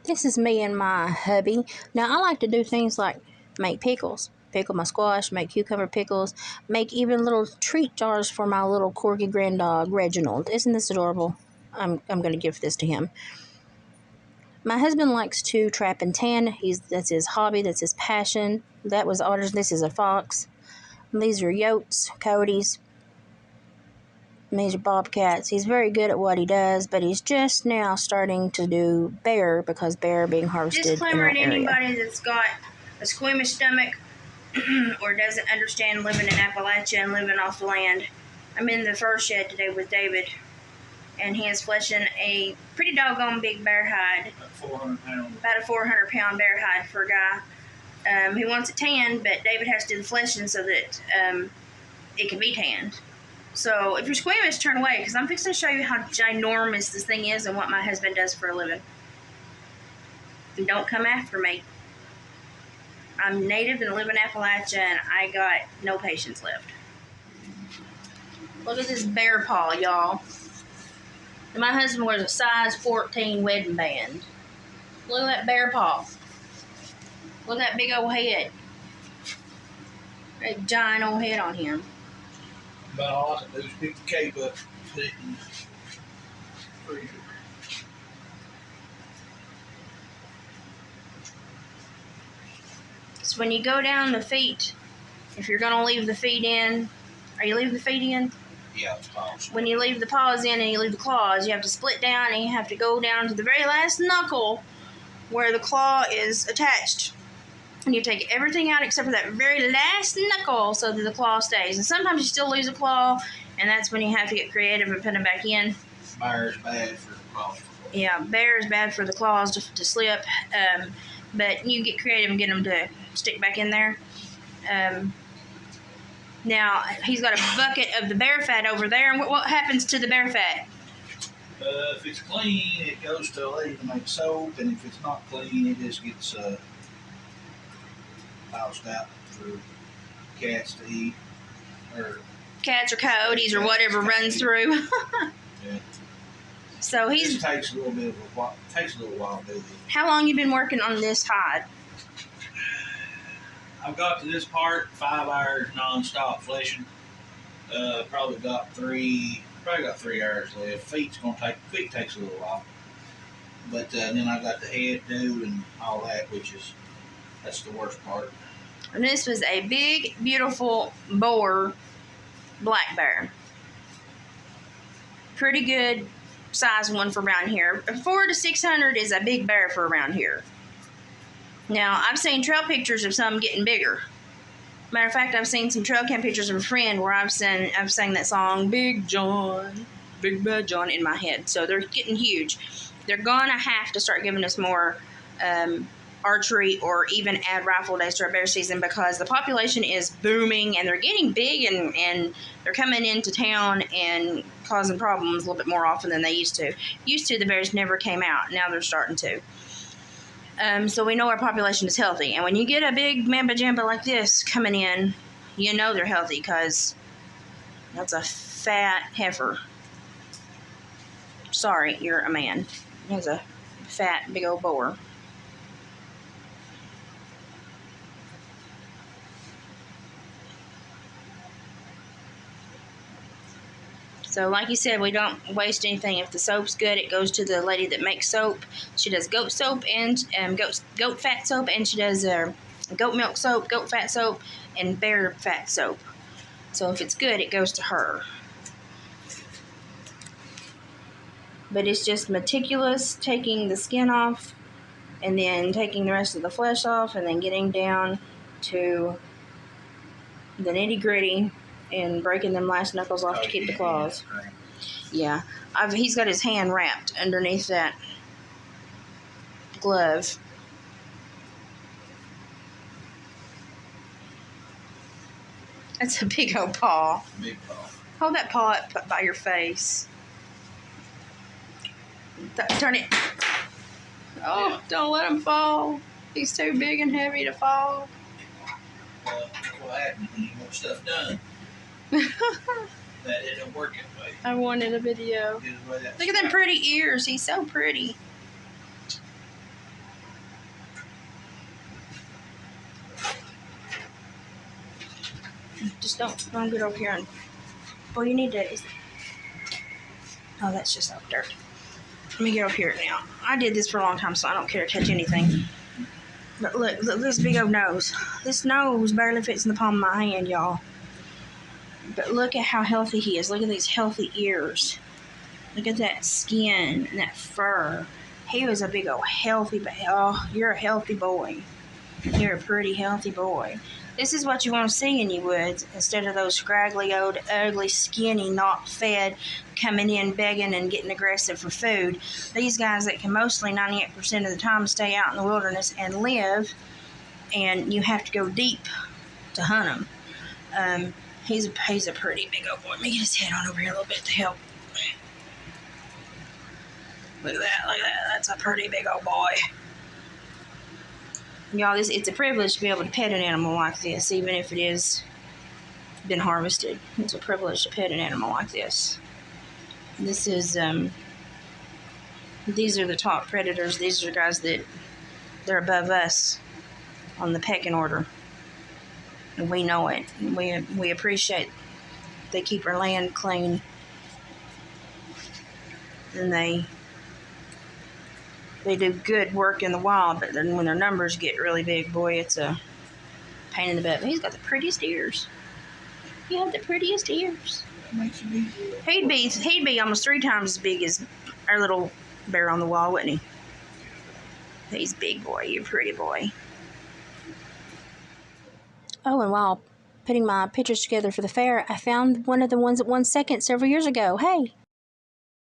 This is me and my hubby. Now, I like to do things like make pickles, pickle my squash, make cucumber pickles, make even little treat jars for my little corgi grand dog, Reginald. Isn't this adorable? I'm going to give this to him. My husband likes to trap and tan. That's his hobby. That's his passion. That was otters. This is a fox. These are yotes, coyotes. And these are bobcats. He's very good at what he does, but he's just now starting to do bear because bear are being harvested Disclaimer in our to area. anybody that's got a squeamish stomach or doesn't understand living in Appalachia and living off the land. I'm in the fur shed today with David, and he is fleshing a pretty doggone big bear hide. About 400 pounds. About a 400-pound bear hide for a guy. He wants it tanned, but David has to do the fleshing so that it can be tanned. So if you're squeamish, turn away, because I'm fixing to show you how ginormous this thing is and what my husband does for a living. And don't come after me. I'm native and live in Appalachia, and I got no patience left. Look at this bear paw, y'all. And my husband wears a size 14 wedding band. Look at that bear paw. Look at that big old head. That giant old head on him. About all I can do is pick the cape up, put it in the freezer. So when you go down the feet, if you're going to leave the feet in, are you leaving the feet in? Yeah, it's paws. When you leave the paws in and you leave the claws, you have to split down and you have to go down to the very last knuckle where the claw is attached. And you take everything out except for that very last knuckle so that the claw stays. And sometimes you still lose a claw, and that's when you have to get creative and put them back in. Bear's bad for the claws. Yeah, bear is bad for the claws to slip, but you get creative and get them to stick back in there. Now, he's got a bucket of the bear fat over there, and what happens to the bear fat? If it's clean, it goes to a lady to make soap, and if it's not clean, it just gets tossed out for cats to eat, or Cats or coyotes or whatever runs through. Yeah. So It just takes a little while to do it. How long you been working on this hide? I've got to this part 5 hours non-stop fleshing. Probably got 3 hours left. Feet takes a little while, but then I got the head dude and all that, that's the worst part. And this was a big, beautiful boar black bear. Pretty good size one for around here. 400 to 600 is a big bear for around here. Now, I've seen trail pictures of some getting bigger. Matter of fact, I've seen some trail cam pictures of a friend where I've sang that song, Big John, Big Bad John, in my head. So they're getting huge. They're going to have to start giving us more archery or even add rifle days to our bear season because the population is booming and they're getting big and they're coming into town and causing problems a little bit more often than they used to. Used to, the bears never came out. Now they're starting to. So we know our population is healthy. And when you get a big mamba jamba like this coming in, you know they're healthy because that's a fat heifer. Sorry, you're a man. He's a fat, big old boar. So like you said, we don't waste anything. If the soap's good, it goes to the lady that makes soap. She does goat soap and goat fat soap, and she does goat milk soap, goat fat soap, and bear fat soap. So if it's good, it goes to her. But it's just meticulous, taking the skin off, and then taking the rest of the flesh off, and then getting down to the nitty-gritty and breaking them last knuckles off to keep the claws. Yeah, he's got his hand wrapped underneath that glove. That's a big old paw. Big paw. Hold that paw up by your face. Turn it. Oh, don't let him fall. He's too big and heavy to fall. Well, that's what happens when you want stuff done. That didn't work that way. I wanted a video. Look at them pretty ears. He's so pretty. Just don't get over here and. Well, you need to. Oh, that's just up dirt. Let me get over here now. I did this for a long time, so I don't care to touch anything. But look this big old nose. This nose barely fits in the palm of my hand, y'all. But look at how healthy he is. Look at these healthy ears. Look at that skin and that fur. He was a big old healthy baby. Oh, you're a healthy boy. You're a pretty healthy boy. This is what you want to see in your woods instead of those scraggly, old, ugly, skinny, not fed, coming in begging and getting aggressive for food. These guys that can mostly 98% of the time stay out in the wilderness and live, and you have to go deep to hunt them. He's a pretty big old boy. Let me get his head on over here a little bit to help. Look at that. That's a pretty big old boy. Y'all, it's a privilege to be able to pet an animal like this, even if it is been harvested. It's a privilege to pet an animal like this. This is, these are the top predators. These are guys that they're above us on the pecking order. And we know it. We appreciate they keep our land clean. And they do good work in the wild, but then when their numbers get really big, boy, it's a pain in the butt. But he's got the prettiest ears. You have the prettiest ears. He'd be almost 3 times as big as our little bear on the wall, wouldn't he? He's big boy. You're a pretty boy. Oh, and while putting my pictures together for the fair, I found one of the ones that won second several years ago. Hey,